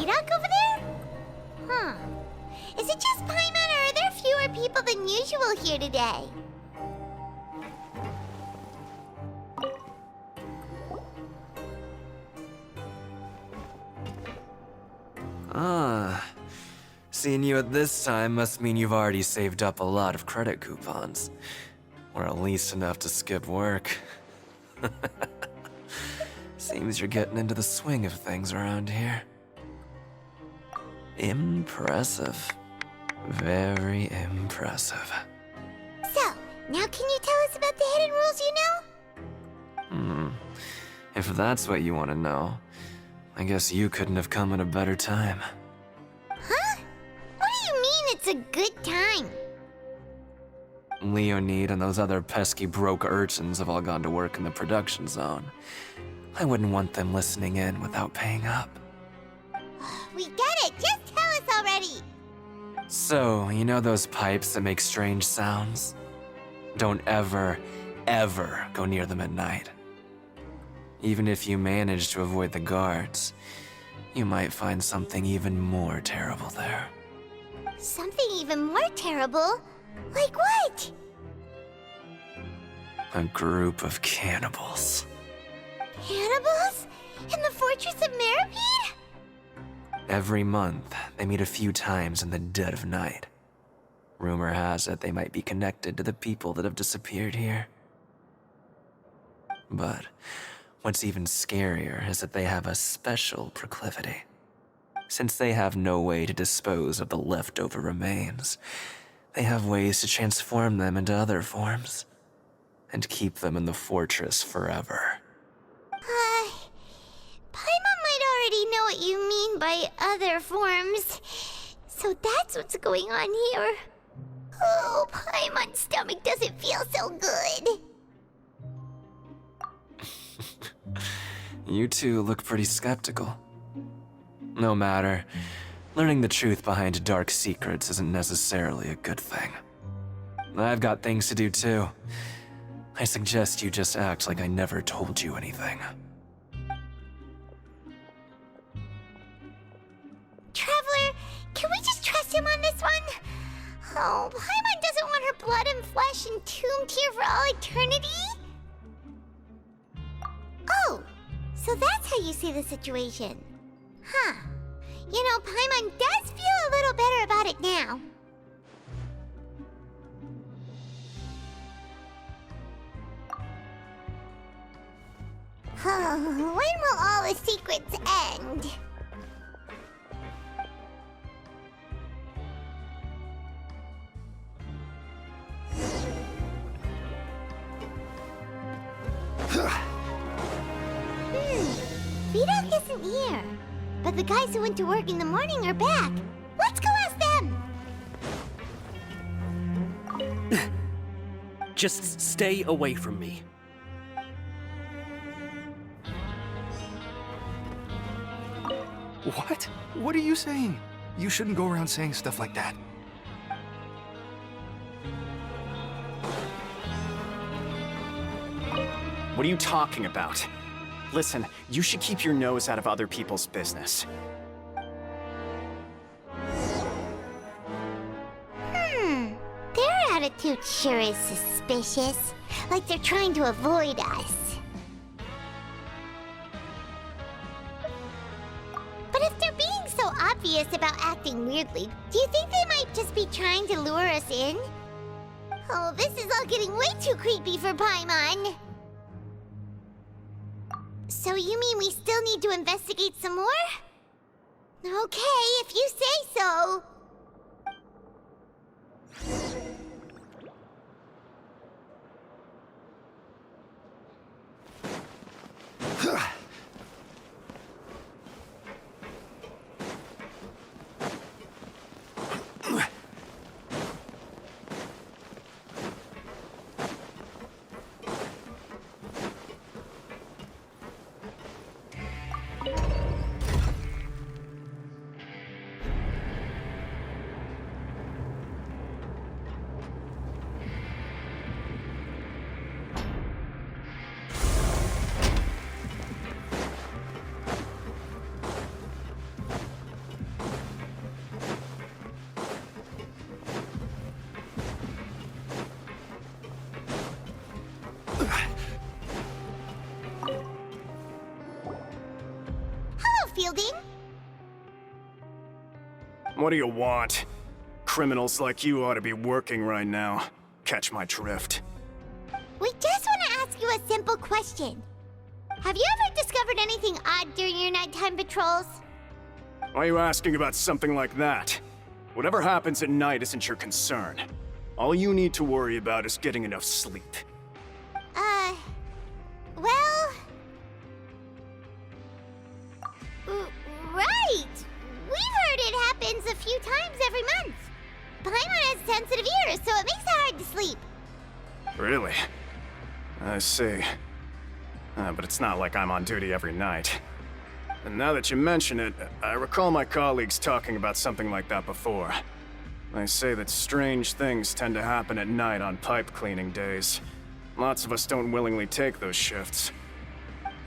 Vidoc over there? Huh. Is it just Paimon, or are there fewer people than usual here today? Ah. Seeing you at this time must mean you've already saved up a lot of credit coupons. Or at least enough to skip work. Seems you're getting into the swing of things around here. Impressive. Very impressive. So, now can you tell us about the hidden rules you know? If that's what you want to know, I guess you couldn't have come at a better time. Huh? What do you mean it's a good time? Leonid and those other pesky broke urchins have all gone to work in the production zone. I wouldn't want them listening in without paying up. We get it! Just tell us already! So, you know those pipes that make strange sounds? Don't ever, ever go near them at night. Even if you manage to avoid the guards, you might find something even more terrible there. Something even more terrible? Like what? A group of cannibals. Cannibals? In the Fortress of Meripede? Every month, they meet a few times in the dead of night. Rumor has it they might be connected to the people that have disappeared here. But what's even scarier is that they have a special proclivity. Since they have no way to dispose of the leftover remains, they have ways to transform them into other forms and keep them in the fortress forever. Paimon might already know what you mean by other forms. So that's what's going on here. Oh, Paimon's stomach doesn't feel so good. You two look pretty skeptical. No matter, learning the truth behind dark secrets isn't necessarily a good thing. I've got things to do too. I suggest you just act like I never told you anything. Traveler, can we just trust him on this one? Oh, Paimon doesn't want her blood and flesh entombed here for all eternity? Oh, so that's how you see the situation. Huh. You know, Paimon does feel a little better about it now. When will all the secrets end? Vidoc isn't here. But the guys who went to work in the morning are back. Let's go ask them! Just stay away from me. What? What are you saying? You shouldn't go around saying stuff like that. What are you talking about? Listen, you should keep your nose out of other people's business. Their attitude sure is suspicious. Like they're trying to avoid us. But if they're being so obvious about acting weirdly, do you think they might just be trying to lure us in? Oh, this is all getting way too creepy for Paimon. So you mean we still need to investigate some more? Okay, if you say so. Fielding? What do you want? Criminals like you ought to be working right now. Catch my drift. We just want to ask you a simple question. Have you ever discovered anything odd during your nighttime patrols? Why are you asking about something like that? Whatever happens at night isn't your concern. All you need to worry about is getting enough sleep. Well... Right! We've heard it happens a few times every month. Paimon has sensitive ears, so it makes it hard to sleep. Really? I see. But it's not like I'm on duty every night. And now that you mention it, I recall my colleagues talking about something like that before. They say that strange things tend to happen at night on pipe cleaning days. Lots of us don't willingly take those shifts.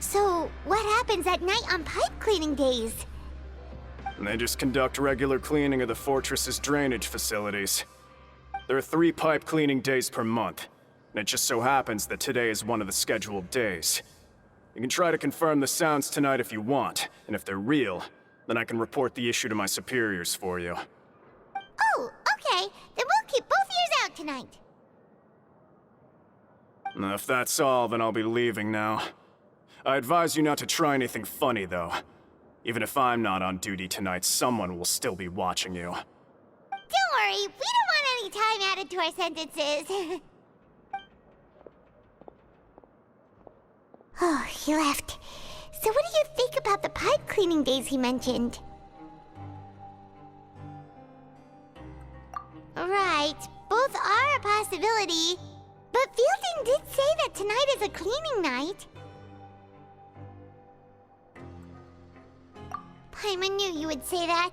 So, what happens at night on pipe cleaning days? And they just conduct regular cleaning of the fortress's drainage facilities. There are 3 pipe cleaning days per month, and it just so happens that today is one of the scheduled days. You can try to confirm the sounds tonight if you want, and if they're real, then I can report the issue to my superiors for you. Oh, okay. Then we'll keep both ears out tonight. If that's all, then I'll be leaving now. I advise you not to try anything funny, though. Even if I'm not on duty tonight, someone will still be watching you. Don't worry, we don't want any time added to our sentences. Oh, he left. So what do you think about the pipe cleaning days he mentioned? Right, both are a possibility. But Fielding did say that tonight is a cleaning night. Paimon knew you would say that.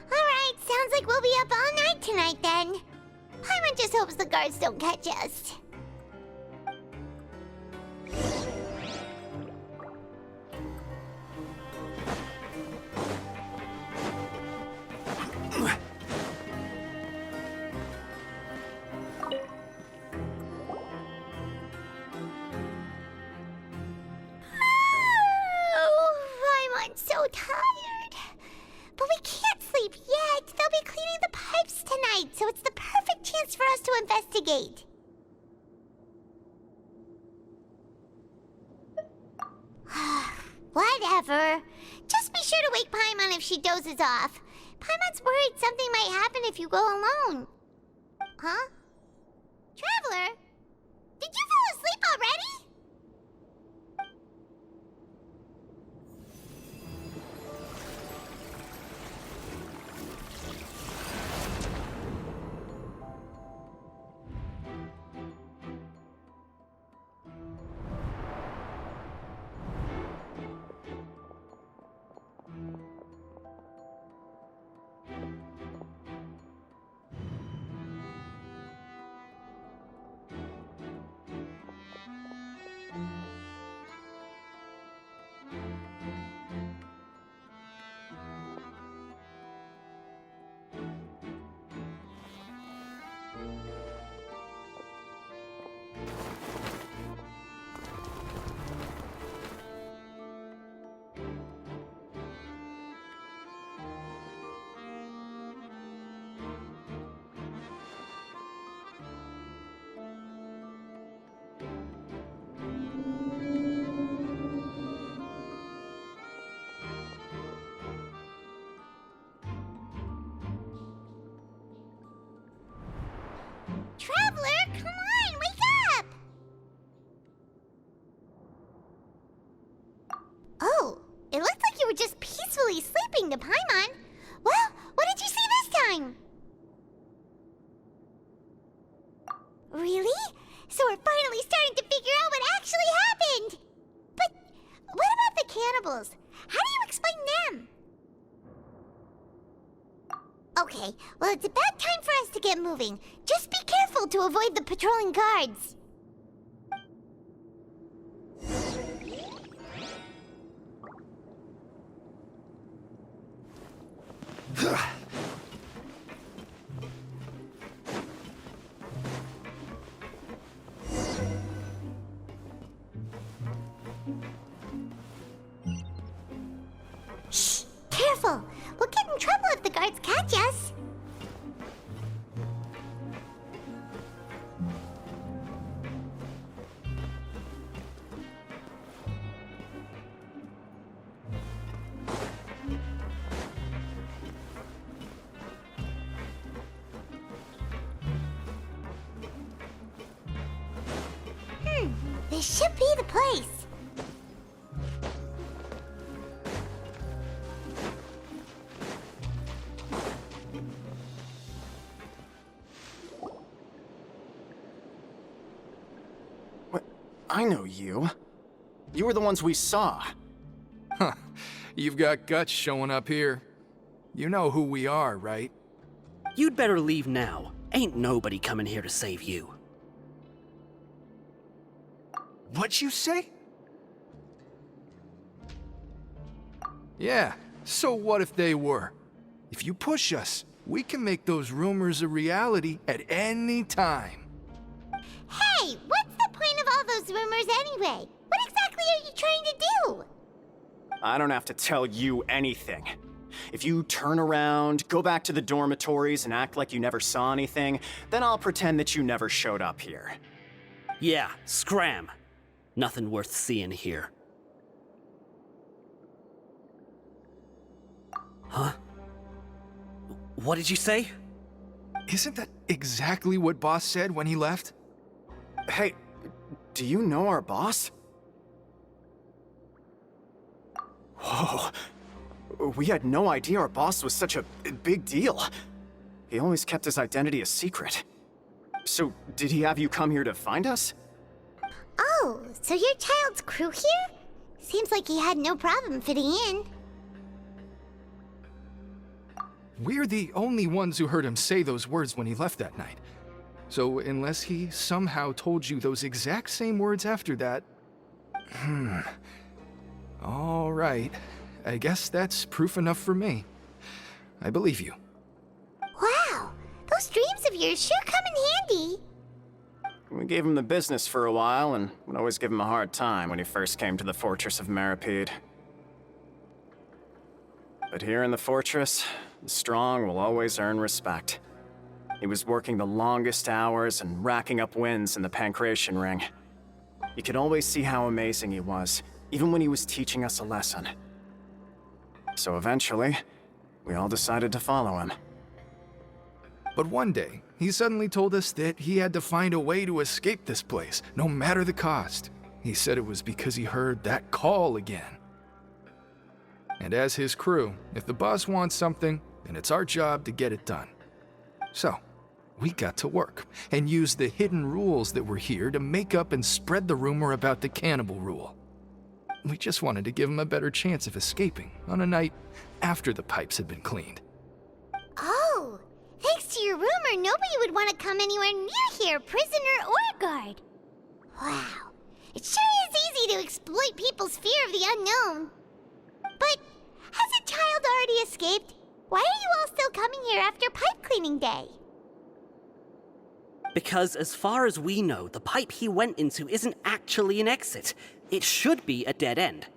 Alright, sounds like we'll be up all night tonight then. Paimon just hopes the guards don't catch us. I'm so tired. But we can't sleep yet. They'll be cleaning the pipes tonight, so it's the perfect chance for us to investigate. Whatever. Just be sure to wake Paimon if she dozes off. Paimon's worried something might happen if you go alone. Huh? Traveler? Did you fall asleep already? Traveler, come on, wake up! Oh, it looked like you were just peacefully sleeping to Paimon. Well, what did you see this time? Really? So we're finally starting to figure out what actually happened! But what about the cannibals? How do you explain them? Okay, well, it's about time for us to get moving. Just be careful to avoid the patrolling guards. Shh! This should be the place. What? I know you. You were the ones we saw. Huh. You've got guts showing up here. You know who we are, right? You'd better leave now. Ain't nobody coming here to save you. What'd you say? Yeah, so what if they were? If you push us, we can make those rumors a reality at any time. Hey, what's the point of all those rumors anyway? What exactly are you trying to do? I don't have to tell you anything. If you turn around, go back to the dormitories, and act like you never saw anything, then I'll pretend that you never showed up here. Yeah, scram. Nothing worth seeing here. Huh? What did you say? Isn't that exactly what Boss said when he left? Hey, do you know our boss? Whoa. We had no idea our boss was such a big deal. He always kept his identity a secret. So, did he have you come here to find us? Oh, so your child's crew here? Seems like he had no problem fitting in. We're the only ones who heard him say those words when he left that night. So unless he somehow told you those exact same words after that... All right. I guess that's proof enough for me. I believe you. Wow, those dreams of yours sure come in handy. We gave him the business for a while, and would always give him a hard time when he first came to the Fortress of Meripede. But here in the fortress, the strong will always earn respect. He was working the longest hours and racking up wins in the Pancration Ring. You could always see how amazing he was, even when he was teaching us a lesson. So eventually, we all decided to follow him. But one day, he suddenly told us that he had to find a way to escape this place, no matter the cost. He said it was because he heard that call again. And as his crew, if the boss wants something, then it's our job to get it done. So, we got to work, and used the hidden rules that were here to make up and spread the rumor about the cannibal rule. We just wanted to give him a better chance of escaping on a night after the pipes had been cleaned. Oh, thanks to your rumor, nobody would want to come anywhere near here, prisoner or guard. Wow, it sure is easy to exploit people's fear of the unknown. But has a child already escaped? Why are you all still coming here after pipe cleaning day? Because as far as we know, the pipe he went into isn't actually an exit. It should be a dead end.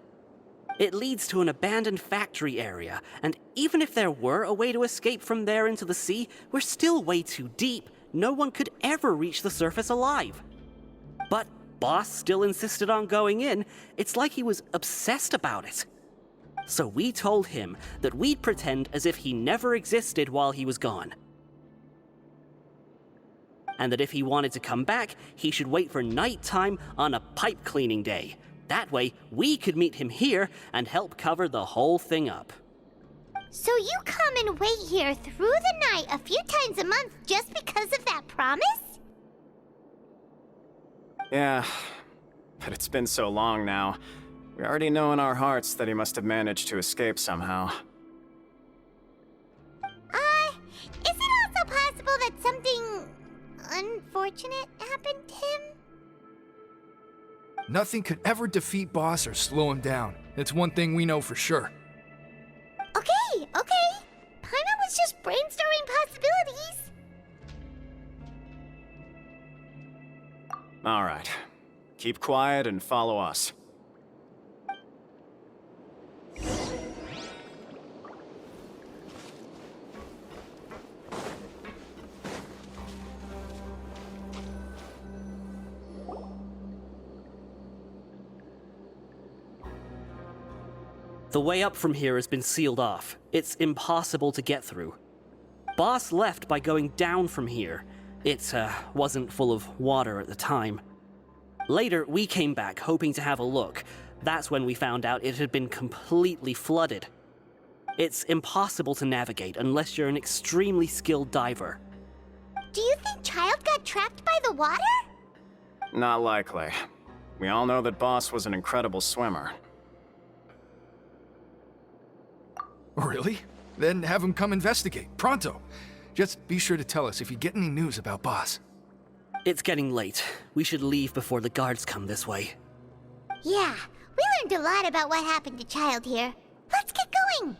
It leads to an abandoned factory area, and even if there were a way to escape from there into the sea, we're still way too deep. No one could ever reach the surface alive. But Boss still insisted on going in. It's like he was obsessed about it. So we told him that we'd pretend as if he never existed while he was gone. And that if he wanted to come back, he should wait for nighttime on a pipe cleaning day. That way, we could meet him here and help cover the whole thing up. So you come and wait here through the night a few times a month just because of that promise? Yeah, but it's been so long now. We already know in our hearts that he must have managed to escape somehow. Is it also possible that something unfortunate happened to him? Nothing could ever defeat Boss or slow him down. It's one thing we know for sure. Okay. Paimon was just brainstorming possibilities. All right. Keep quiet and follow us. The way up from here has been sealed off. It's impossible to get through. Boss left by going down from here. It wasn't full of water at the time. Later, we came back, hoping to have a look. That's when we found out it had been completely flooded. It's impossible to navigate unless you're an extremely skilled diver. Do you think Child got trapped by the water? Not likely. We all know that Boss was an incredible swimmer. Really? Then have him come investigate, pronto. Just be sure to tell us if you get any news about Boss. It's getting late. We should leave before the guards come this way. Yeah, we learned a lot about what happened to Child here. Let's get going!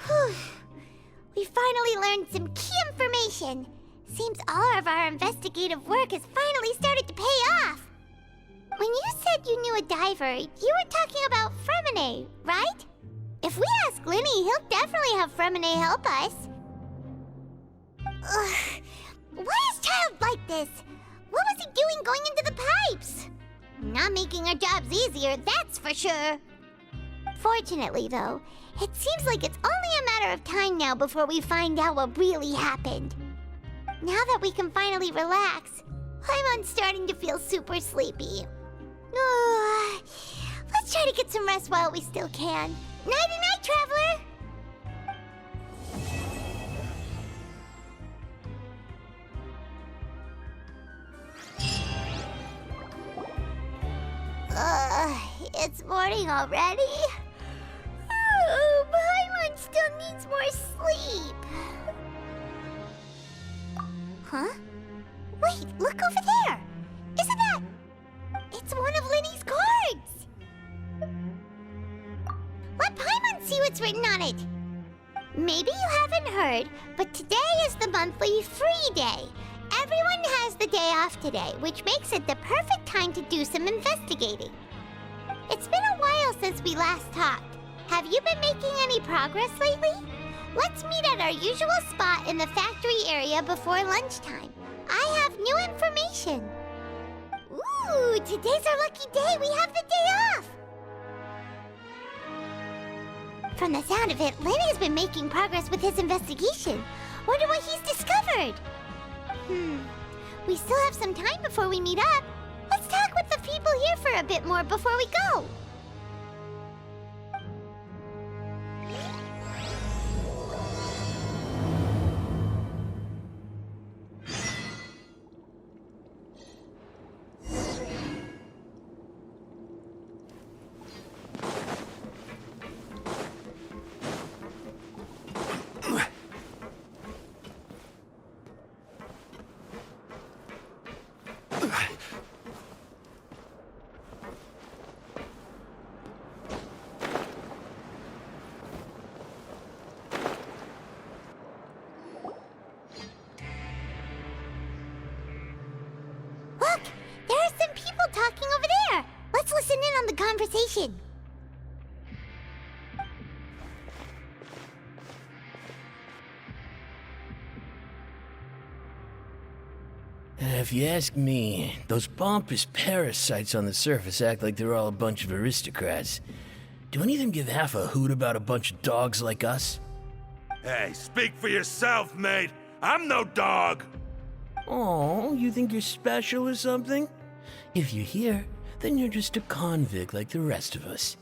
Whew. We finally learned some key information. Seems all of our investigative work has finally started to pay off. When you said you knew a diver, you were talking about Fremine, right? If we ask Linny, he'll definitely have Fremine help us. Ugh. Why is Child like this? What was he doing going into the pipes? Not making our jobs easier, that's for sure. Fortunately, though, it seems like it's only a matter of time now before we find out what really happened. Now that we can finally relax, I'm starting to feel super sleepy. Let's try to get some rest while we still can. Nighty-night, Traveler! It's morning already? Paimon still needs more sleep. Huh? Wait, look over there! Isn't that... It's one of Linny's cards! Let Paimon see what's written on it. Maybe you haven't heard, but today is the monthly free day. Everyone has the day off today, which makes it the perfect time to do some investigating. It's been a while since we last talked. Have you been making any progress lately? Let's meet at our usual spot in the factory area before lunchtime. I have new information. Ooh, today's our lucky day. We have the day off. From the sound of it, Lenny's been making progress with his investigation. Wonder what he's discovered. We still have some time before we meet up. Let's talk with the people here for a bit more before we go. Look, there are some people talking over there. Let's listen in on the conversation. If you ask me, those pompous parasites on the surface act like they're all a bunch of aristocrats. Do any of them give half a hoot about a bunch of dogs like us? Hey, speak for yourself, mate. I'm no dog. Oh, you think you're special or something? If you're here, then you're just a convict like the rest of us.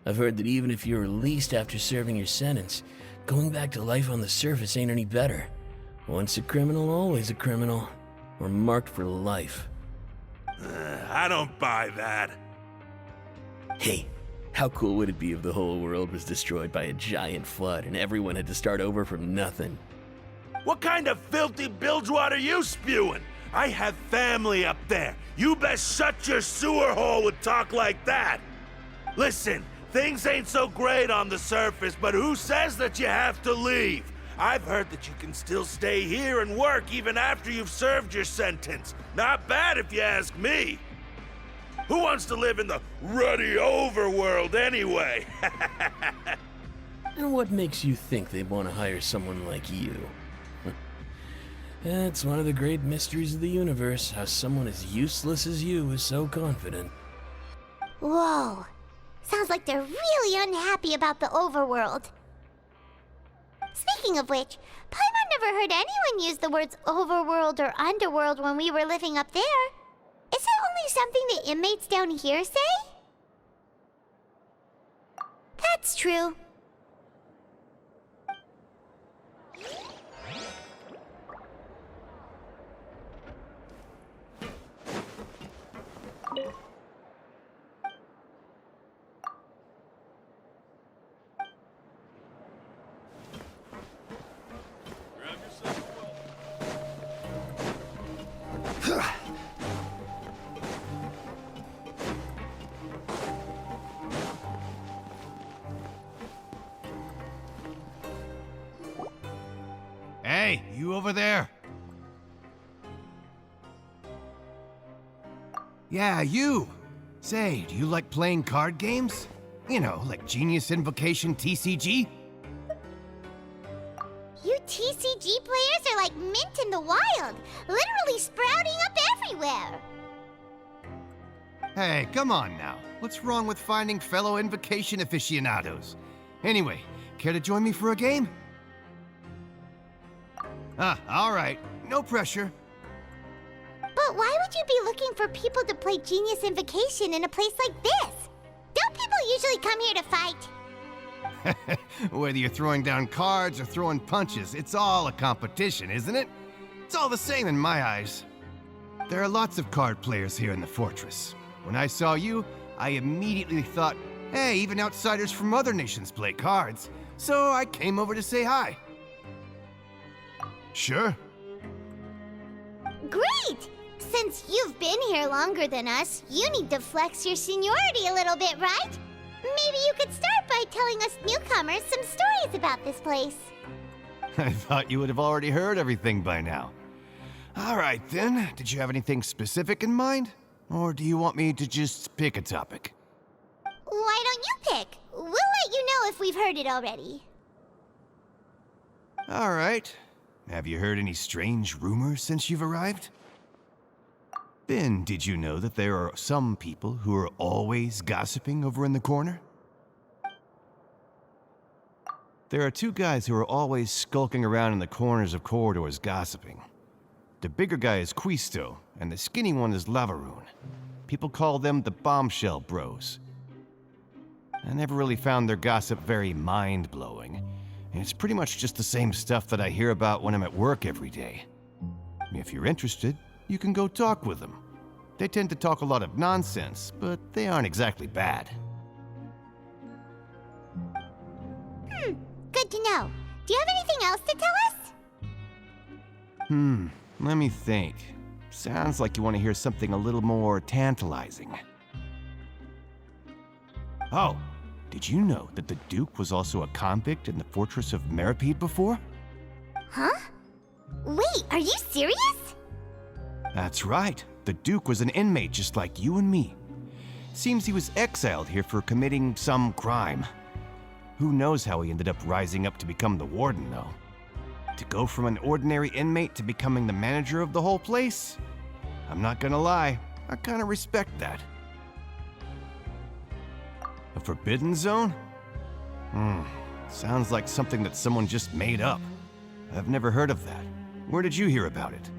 I've heard that even if you're released after serving your sentence, going back to life on the surface ain't any better. Once a criminal, always a criminal. Or marked for life. I don't buy that. Hey, how cool would it be if the whole world was destroyed by a giant flood and everyone had to start over from nothing? What kind of filthy bilgewater are you spewing? I have family up there. You best shut your sewer hole with talk like that. Listen, things ain't so great on the surface, but who says that you have to leave? I've heard that you can still stay here and work even after you've served your sentence. Not bad if you ask me. Who wants to live in the ruddy overworld anyway? And what makes you think they want to hire someone like you? It's one of the great mysteries of the universe, how someone as useless as you is so confident. Whoa. Sounds like they're really unhappy about the overworld. Speaking of which, Paimon never heard anyone use the words overworld or underworld when we were living up there. Is it only something the inmates down here say? That's true. Hey, you over there? Yeah, you! Say, do you like playing card games? You know, like Genius Invocation TCG? You TCG players are like mint in the wild, literally sprouting up everywhere. Hey, come on now. What's wrong with finding fellow Invocation aficionados? Anyway, care to join me for a game? Alright. No pressure. But why would you be looking for people to play Genius Invocation in a place like this? Don't people usually come here to fight? Whether you're throwing down cards or throwing punches, it's all a competition, isn't it? It's all the same in my eyes. There are lots of card players here in the fortress. When I saw you, I immediately thought, hey, even outsiders from other nations play cards. So I came over to say hi. Sure. Great! Since you've been here longer than us, you need to flex your seniority a little bit, right? Maybe you could start by telling us newcomers some stories about this place. I thought you would have already heard everything by now. All right, then. Did you have anything specific in mind? Or do you want me to just pick a topic? Why don't you pick? We'll let you know if we've heard it already. All right. Have you heard any strange rumors since you've arrived? Ben, did you know that there are some people who are always gossiping over in the corner? There are two guys who are always skulking around in the corners of corridors gossiping. The bigger guy is Quisto, and the skinny one is Lavaroon. People call them the Bombshell Bros. I never really found their gossip very mind-blowing. It's pretty much just the same stuff that I hear about when I'm at work every day. If you're interested, you can go talk with them. They tend to talk a lot of nonsense, but they aren't exactly bad. Good to know. Do you have anything else to tell us? Let me think. Sounds like you want to hear something a little more tantalizing. Oh, did you know that the Duke was also a convict in the fortress of Meripede before? Huh? Wait, are you serious? That's right. The Duke was an inmate just like you and me. Seems he was exiled here for committing some crime. Who knows how he ended up rising up to become the warden, though. To go from an ordinary inmate to becoming the manager of the whole place? I'm not gonna lie, I kinda respect that. A forbidden zone? Sounds like something that someone just made up. I've never heard of that. Where did you hear about it?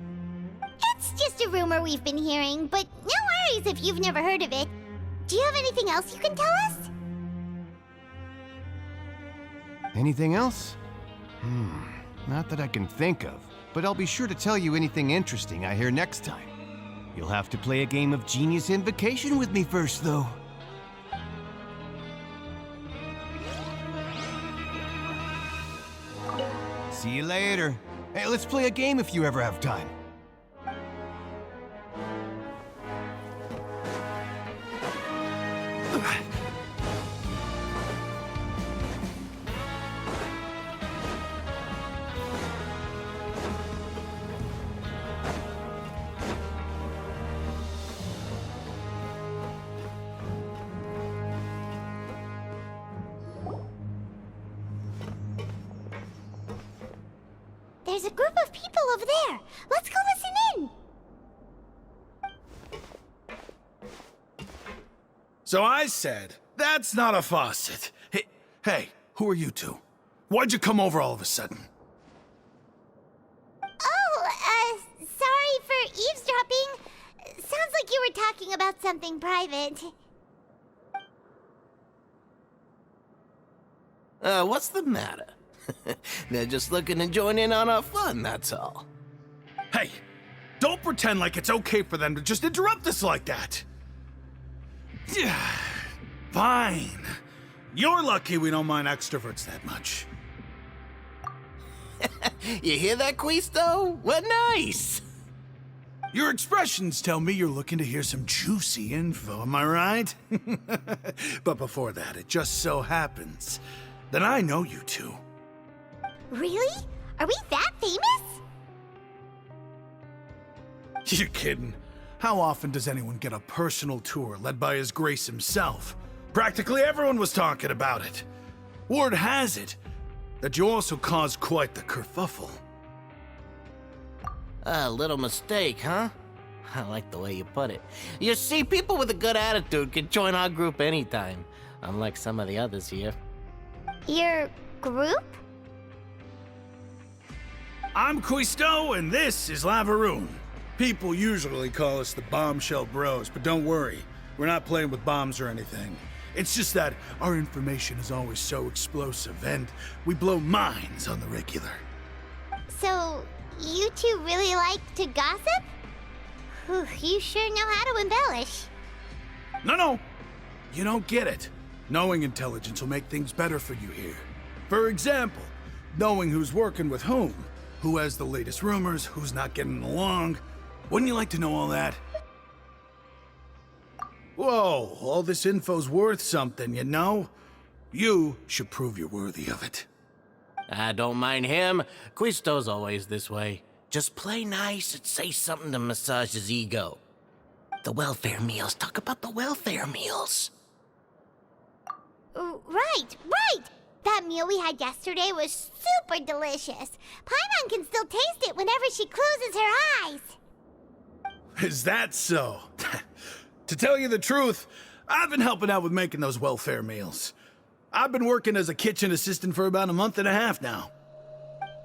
It's just a rumor we've been hearing, but no worries if you've never heard of it. Do you have anything else you can tell us? Anything else? Not that I can think of, but I'll be sure to tell you anything interesting I hear next time. You'll have to play a game of Genius Invocation with me first, though. See you later. Hey, let's play a game if you ever have time. there's a group of people over there. Let's go listen in. So I said, that's not a faucet. Hey, who are you two? Why'd you come over all of a sudden? Oh, sorry for eavesdropping. Sounds like you were talking about something private. What's the matter? They're just looking to join in on our fun, that's all. Hey, don't pretend like it's okay for them to just interrupt us like that. Fine. You're lucky we don't mind extroverts that much. You hear that, Quisto? What nice! Your expressions tell me you're looking to hear some juicy info, am I right? But before that, it just so happens that I know you two. Really? Are we that famous? You're kidding. How often does anyone get a personal tour led by His Grace himself? Practically everyone was talking about it. Word has it that you also caused quite the kerfuffle. A little mistake, huh? I like the way you put it. You see, people with a good attitude can join our group anytime, unlike some of the others here. Your group? I'm Quisto, and this is Lavaroon. People usually call us the Bombshell Bros, but don't worry, we're not playing with bombs or anything. It's just that our information is always so explosive, and we blow minds on the regular. So, you two really like to gossip? Whew, you sure know how to embellish. No, you don't get it. Knowing intelligence will make things better for you here. For example, knowing who's working with whom, who has the latest rumors, who's not getting along. Wouldn't you like to know all that? Whoa, all this info's worth something, you know? You should prove you're worthy of it. I don't mind him. Quisto's always this way. Just play nice and say something to massage his ego. The welfare meals. Talk about the welfare meals. Right. That meal we had yesterday was super delicious. Paimon can still taste it whenever she closes her eyes. Is that so? To tell you the truth, I've been helping out with making those welfare meals. I've been working as a kitchen assistant for about a month and a half now.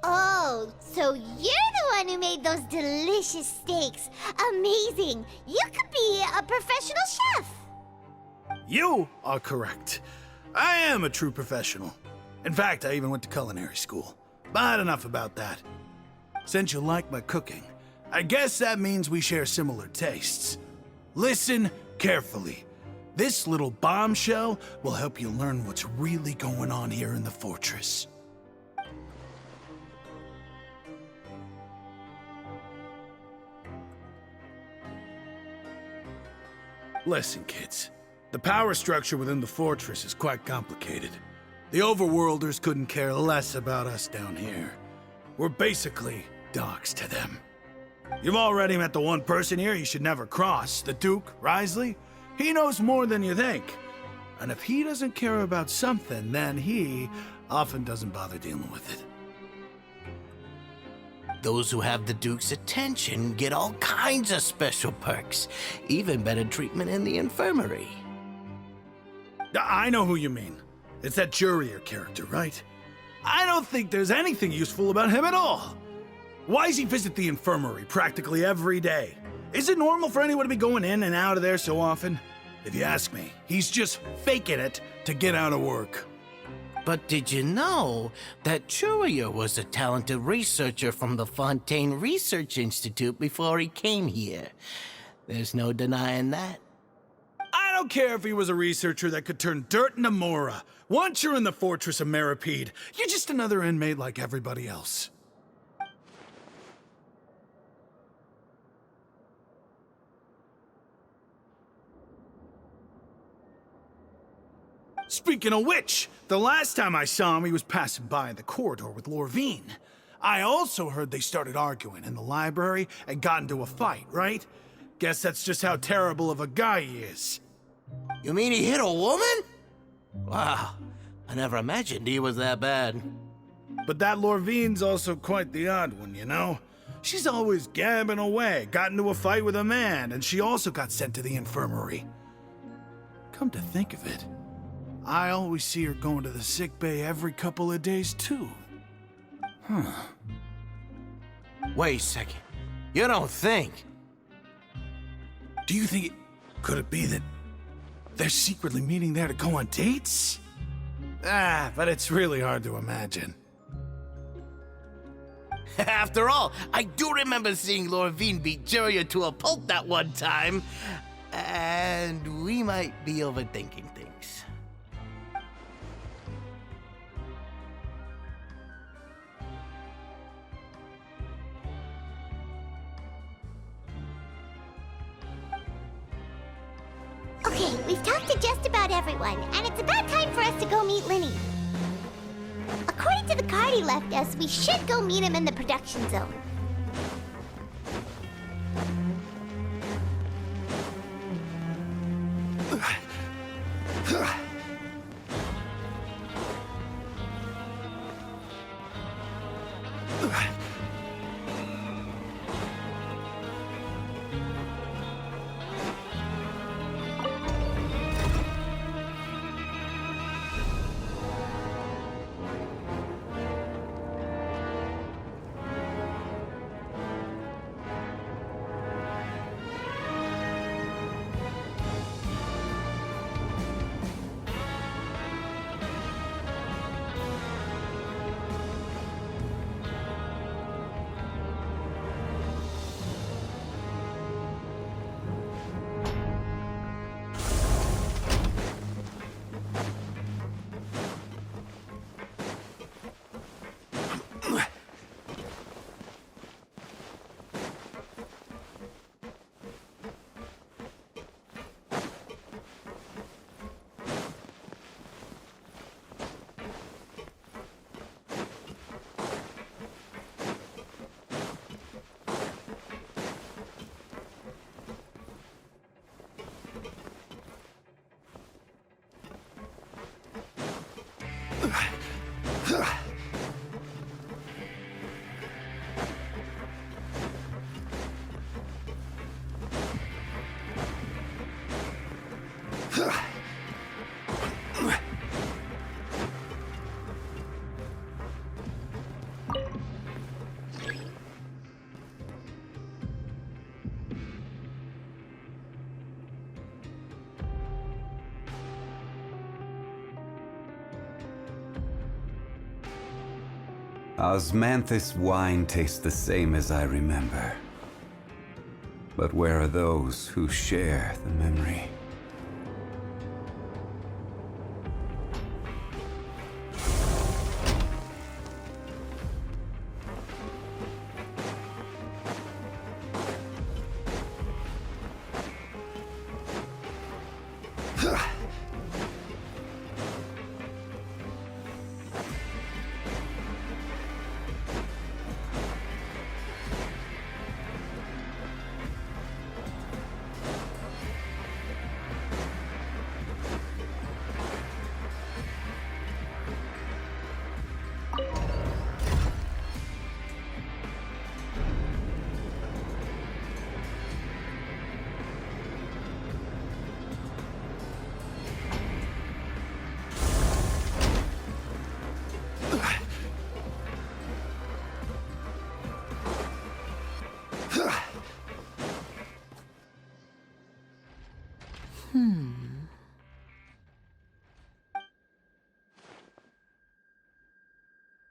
Oh, so you're the one who made those delicious steaks. Amazing. You could be a professional chef. You are correct. I am a true professional. In fact, I even went to culinary school. But enough about that. Since you like my cooking, I guess that means we share similar tastes. Listen carefully. This little bombshell will help you learn what's really going on here in the fortress. Listen, kids. The power structure within the fortress is quite complicated. The overworlders couldn't care less about us down here. We're basically dogs to them. You've already met the one person here you should never cross, the Duke, Risley. He knows more than you think. And if he doesn't care about something, then he often doesn't bother dealing with it. Those who have the Duke's attention get all kinds of special perks, even better treatment in the infirmary. I know who you mean. It's that Jurier character, right? I don't think there's anything useful about him at all. Why does he visit the infirmary practically every day? Is it normal for anyone to be going in and out of there so often? If you ask me, he's just faking it to get out of work. But did you know that Jurier was a talented researcher from the Fontaine Research Institute before he came here? There's no denying that. I don't care if he was a researcher that could turn dirt into Mora. Once you're in the fortress of Meripede, you're just another inmate like everybody else. Speaking of which, the last time I saw him, he was passing by in the corridor with Lorvine. I also heard they started arguing in the library and got into a fight, right? Guess that's just how terrible of a guy he is. You mean he hit a woman? Wow, I never imagined he was that bad. But that Lorvine's also quite the odd one, you know? She's always gabbing away, got into a fight with a man, and she also got sent to the infirmary. Come to think of it, I always see her going to the sick bay every couple of days, too. Wait a second. You don't think? Do you think could it be that they're secretly meeting there to go on dates? But it's really hard to imagine. After all, I do remember seeing Lorvine beat Juria to a pulp that one time. And we might be overthinking things. Okay, we've talked to just about everyone, and it's about time for us to go meet Linny. According to the card he left us, we should go meet him in the production zone. Osmanthus wine tastes the same as I remember. But where are those who share the memory?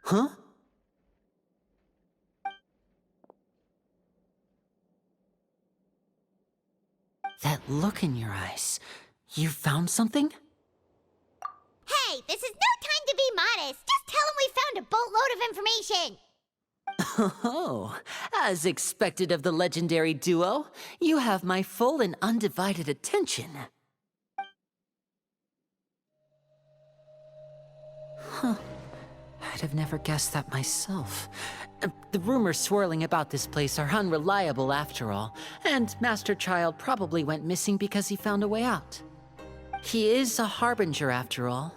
Huh? That look in your eyes. You found something? Hey, this is no time to be modest. Just tell him we found a boatload of information. Oh, as expected of the legendary duo, you have my full and undivided attention. Huh. I'd have never guessed that myself. The rumors swirling about this place are unreliable after all, and Master Child probably went missing because he found a way out. He is a harbinger after all.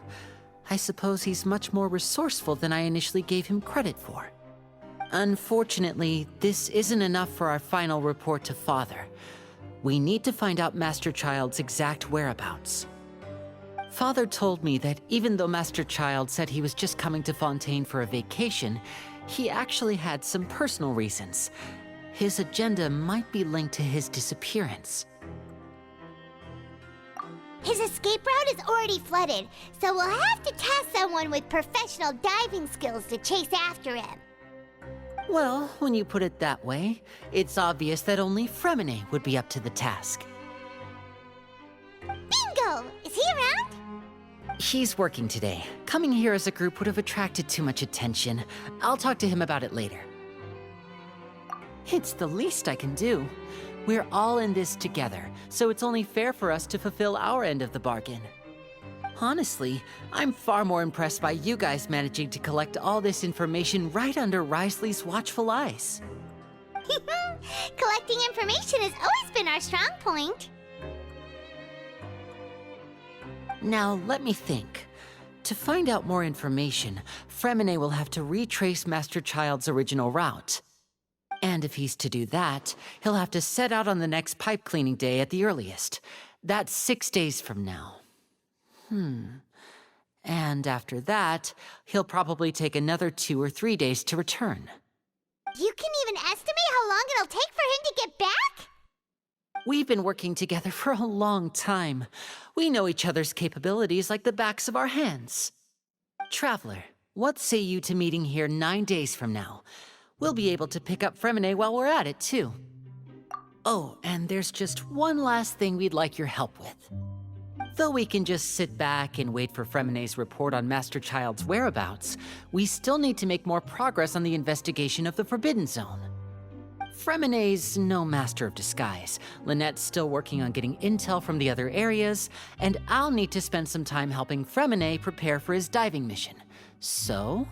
I suppose he's much more resourceful than I initially gave him credit for. Unfortunately, this isn't enough for our final report to Father. We need to find out Master Child's exact whereabouts. Father told me that even though Master Child said he was just coming to Fontaine for a vacation, he actually had some personal reasons. His agenda might be linked to his disappearance. His escape route is already flooded, so we'll have to task someone with professional diving skills to chase after him. Well, when you put it that way, it's obvious that only Fremine would be up to the task. Bingo! Is he around? He's working today. Coming here as a group would have attracted too much attention. I'll talk to him about it later. It's the least I can do. We're all in this together, so it's only fair for us to fulfill our end of the bargain. Honestly, I'm far more impressed by you guys managing to collect all this information right under Risley's watchful eyes. Collecting information has always been our strong point. Now, let me think. To find out more information, Fremine will have to retrace Master Child's original route. And if he's to do that, he'll have to set out on the next pipe cleaning day at the earliest. That's 6 days from now. And after that, he'll probably take another 2 or 3 days to return. You can even estimate how long it'll take for him to get back? We've been working together for a long time. We know each other's capabilities like the backs of our hands. Traveler, what say you to meeting here 9 days from now? We'll be able to pick up Fremine while we're at it, too. Oh, and there's just one last thing we'd like your help with. Though we can just sit back and wait for Fremine's report on Master Child's whereabouts, we still need to make more progress on the investigation of the Forbidden Zone. Fremine's no master of disguise, Lynette's still working on getting intel from the other areas, and I'll need to spend some time helping Fremine prepare for his diving mission. So,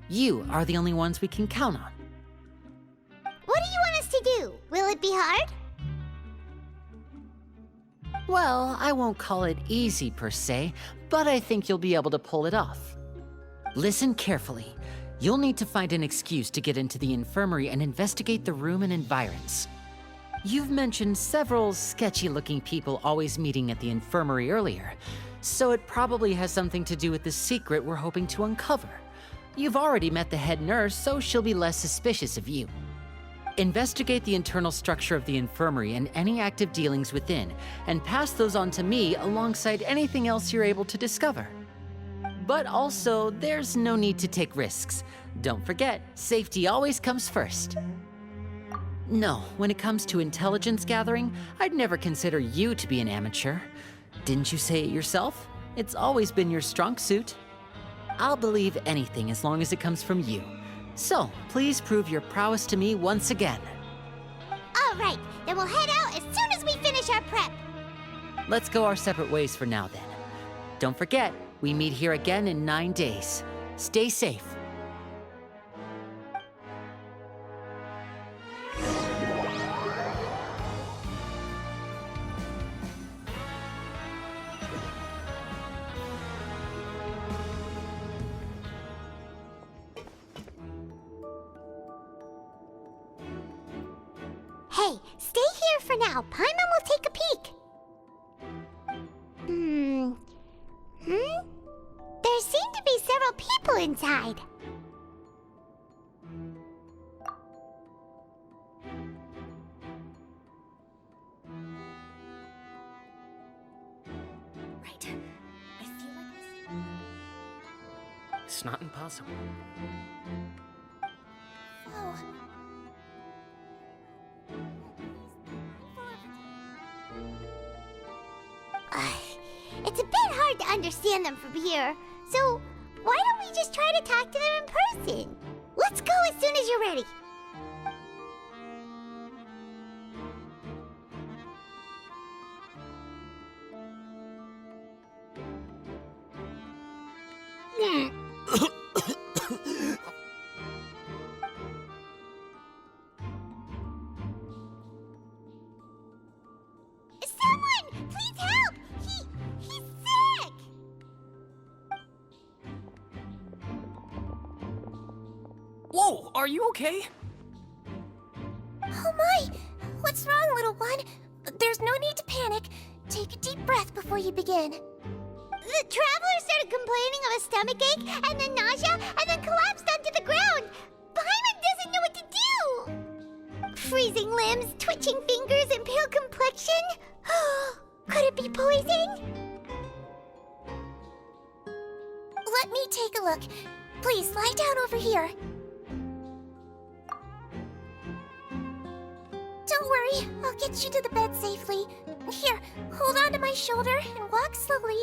you are the only ones we can count on. What do you want us to do? Will it be hard? Well, I won't call it easy per se, but I think you'll be able to pull it off. Listen carefully. You'll need to find an excuse to get into the infirmary and investigate the room and environs. You've mentioned several sketchy-looking people always meeting at the infirmary earlier, so it probably has something to do with the secret we're hoping to uncover. You've already met the head nurse, so she'll be less suspicious of you. Investigate the internal structure of the infirmary and any active dealings within, and pass those on to me alongside anything else you're able to discover. But also, there's no need to take risks. Don't forget, safety always comes first. No, when it comes to intelligence gathering, I'd never consider you to be an amateur. Didn't you say it yourself? It's always been your strong suit. I'll believe anything as long as it comes from you. So, please prove your prowess to me once again. All right, then we'll head out as soon as we finish our prep. Let's go our separate ways for now then. Don't forget, we meet here again in 9 days. Stay safe. Hey, stay here for now. Paimon will take a peek. There seem to be several people inside. Right. I feel like it's not impossible. Oh. It's a bit hard to understand them from here, so why don't we just try to talk to them in person? Let's go as soon as you're ready. Someone, please help! He's sick! are you okay? Oh my! What's wrong, little one? There's no need to panic. Take a deep breath before you begin. The traveler started complaining of a stomachache, and then nausea, and then collapsed onto the ground. Paimon doesn't know what to do! Freezing limbs, twitching fingers, and pale complexion? Could it be poison? Let me take a look. Please, lie down over here. Don't worry, I'll get you to the bed safely. Here, hold on to my shoulder and walk slowly.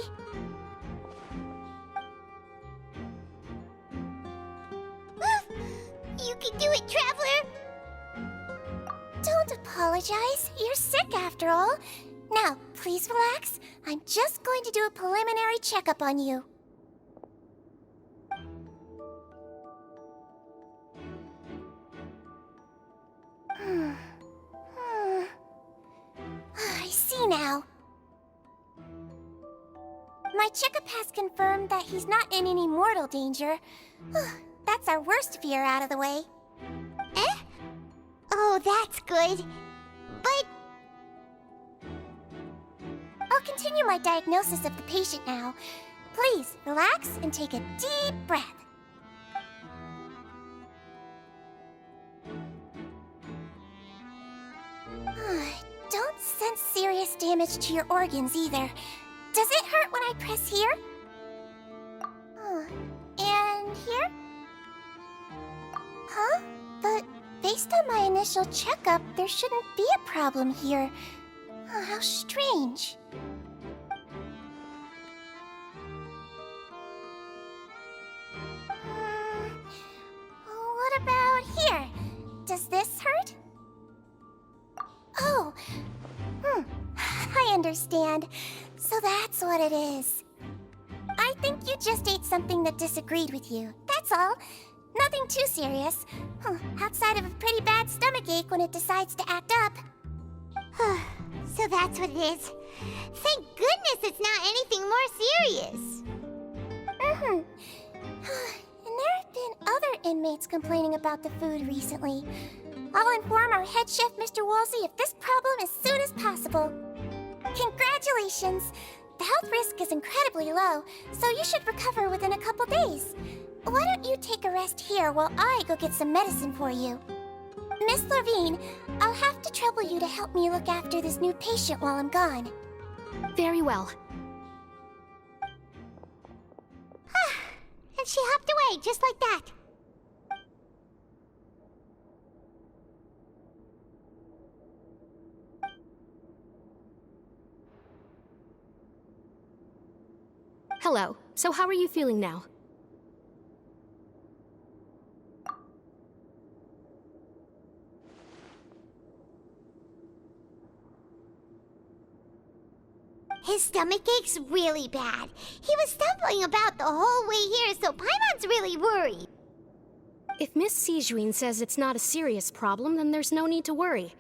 You can do it, Traveler! Don't apologize. You're sick after all. Now, please relax. I'm just going to do a preliminary checkup on you. I see now. My checkup has confirmed that he's not in any mortal danger. That's our worst fear out of the way. Eh? Oh, that's good. But... I'll continue my diagnosis of the patient now. Please, relax and take a deep breath. Don't sense serious damage to your organs either. Does it hurt when I press here? And here? Huh? But based on my initial checkup, there shouldn't be a problem here. How strange. What about here? Does this hurt? Oh, I understand. So that's what it is. I think you just ate something that disagreed with you. That's all. Nothing too serious. Outside of a pretty bad stomachache when it decides to act up. So that's what it is. Thank goodness it's not anything more serious. And there have been other inmates complaining about the food recently. I'll inform our head chef, Mr. Woolsey, of this problem as soon as possible. Congratulations! The health risk is incredibly low, so you should recover within a couple days. Why don't you take a rest here while I go get some medicine for you? Miss Lorvine, I'll have to trouble you to help me look after this new patient while I'm gone. Very well. And she hopped away, just like that. Hello. So how are you feeling now? His stomachache's really bad. He was stumbling about the whole way here, so Paimon's really worried. If Miss Sijuin says it's not a serious problem, then there's no need to worry.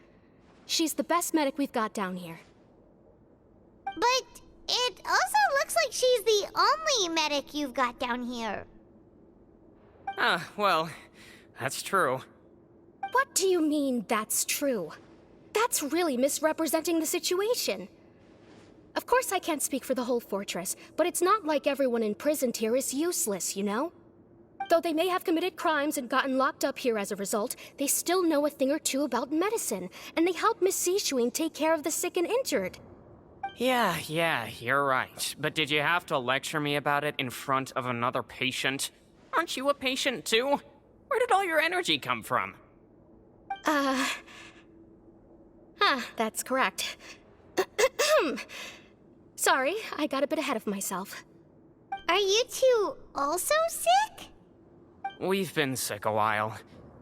She's the best medic we've got down here. But it also looks like she's the only medic you've got down here. Well, that's true. What do you mean, that's true? That's really misrepresenting the situation. Of course I can't speak for the whole fortress, but it's not like everyone imprisoned here is useless, you know? Though they may have committed crimes and gotten locked up here as a result, they still know a thing or two about medicine, and they help Miss Sijuin take care of the sick and injured. Yeah, you're right. But did you have to lecture me about it in front of another patient? Aren't you a patient too? Where did all your energy come from? That's correct. Sorry, I got a bit ahead of myself. Are you two also sick? We've been sick a while.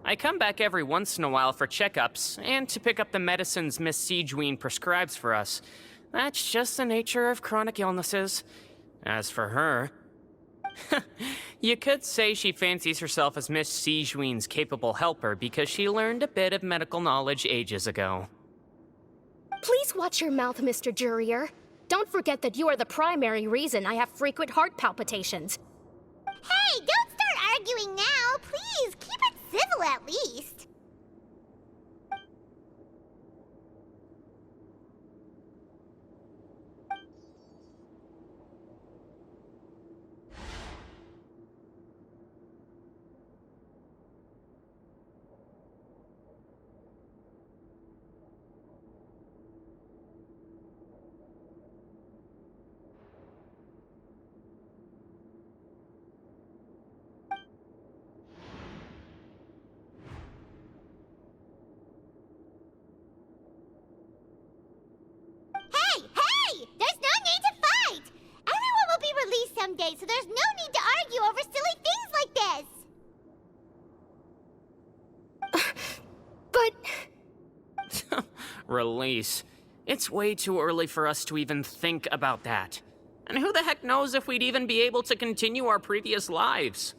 I come back every once in a while for checkups, and to pick up the medicines Miss Sijuin prescribes for us. That's just the nature of chronic illnesses. As for her... you could say she fancies herself as Miss Sijuin's capable helper because she learned a bit of medical knowledge ages ago. Please watch your mouth, Mr. Jurier. Don't forget that you are the primary reason I have frequent heart palpitations. Hey, don't start arguing now. Please, keep it civil at least. Hey! There's no need to fight! Everyone will be released someday, so there's no need to argue over silly things like this! But... Release. It's way too early for us to even think about that. And who the heck knows if we'd even be able to continue our previous lives?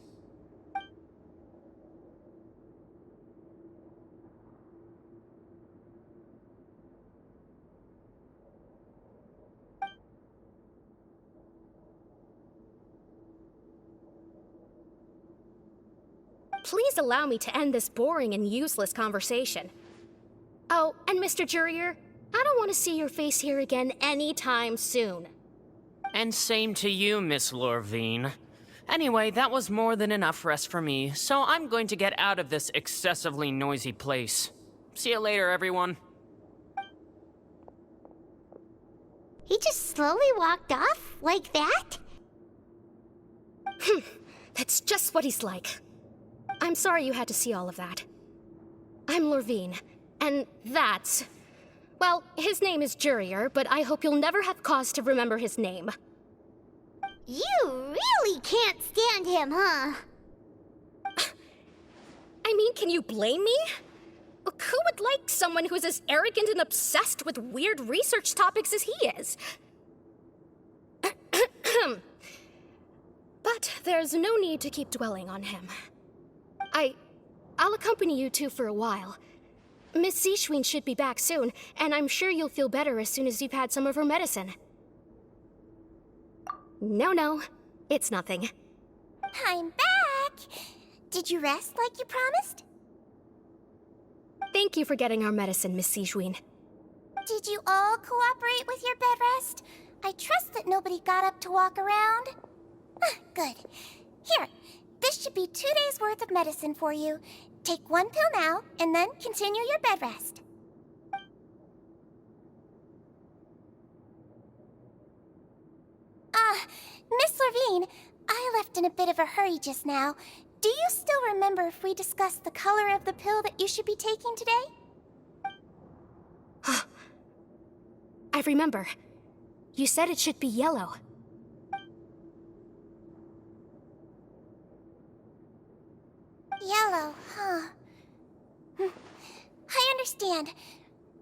Please allow me to end this boring and useless conversation. Oh, and Mr. Jurier, I don't want to see your face here again anytime soon. And same to you, Miss Lorvine. Anyway, that was more than enough rest for me, so I'm going to get out of this excessively noisy place. See you later, everyone. He just slowly walked off like that? That's just what he's like. I'm sorry you had to see all of that. I'm Lorvine, and that's... Well, his name is Jurier, but I hope you'll never have cause to remember his name. You really can't stand him, huh? I mean, can you blame me? Who would like someone who's as arrogant and obsessed with weird research topics as he is? But there's no need to keep dwelling on him. I'll accompany you two for a while. Miss Zichuan should be back soon, and I'm sure you'll feel better as soon as you've had some of her medicine. No, it's nothing. I'm back! Did you rest like you promised? Thank you for getting our medicine, Miss Zichuan. Did you all cooperate with your bed rest? I trust that nobody got up to walk around. Good. Here, this should be 2 days' worth of medicine for you. Take 1 pill now, and then continue your bed rest. Miss Lorvine, I left in a bit of a hurry just now. Do you still remember if we discussed the color of the pill that you should be taking today? I remember. You said it should be yellow. Yellow, huh? I understand.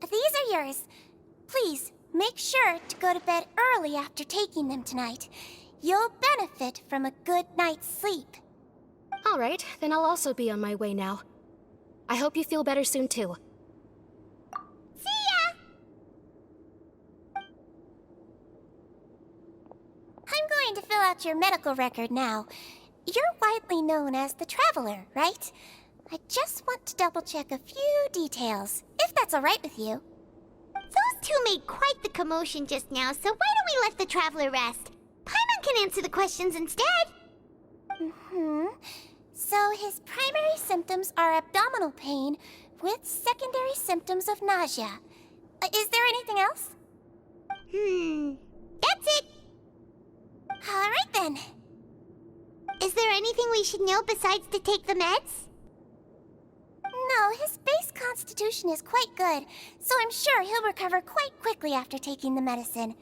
These are yours. Please, make sure to go to bed early after taking them tonight. You'll benefit from a good night's sleep. All right, then I'll also be on my way now. I hope you feel better soon, too. See ya! I'm going to fill out your medical record now. You're widely known as the Traveler, right? I just want to double-check a few details, if that's all right with you. Those two made quite the commotion just now, so why don't we let the Traveler rest? Paimon can answer the questions instead. So his primary symptoms are abdominal pain with secondary symptoms of nausea. Is there anything else? That's it. All right then. Is there anything we should know besides to take the meds? No, his base constitution is quite good, so I'm sure he'll recover quite quickly after taking the medicine.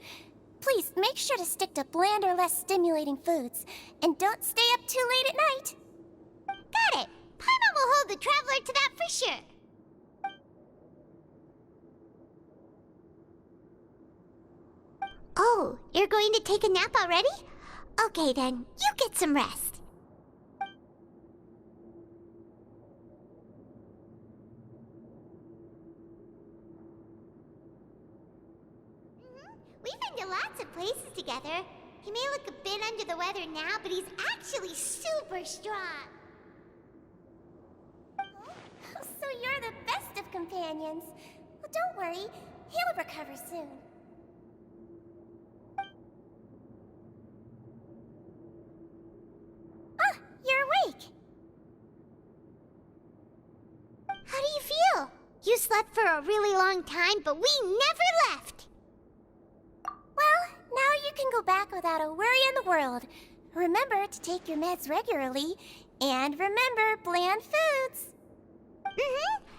Please make sure to stick to bland or less stimulating foods, and don't stay up too late at night. Got it! Paimon will hold the Traveler to that for sure. Oh, you're going to take a nap already? Okay then, you get some rest. We've been to lots of places together. He may look a bit under the weather now, but he's actually super strong. the best of companions. Well, don't worry, he'll recover soon. Ah, you're awake. How do you feel? You slept for a really long time, but we never left. Well, now you can go back without a worry in the world. Remember to take your meds regularly, and remember bland foods. Mm-hmm.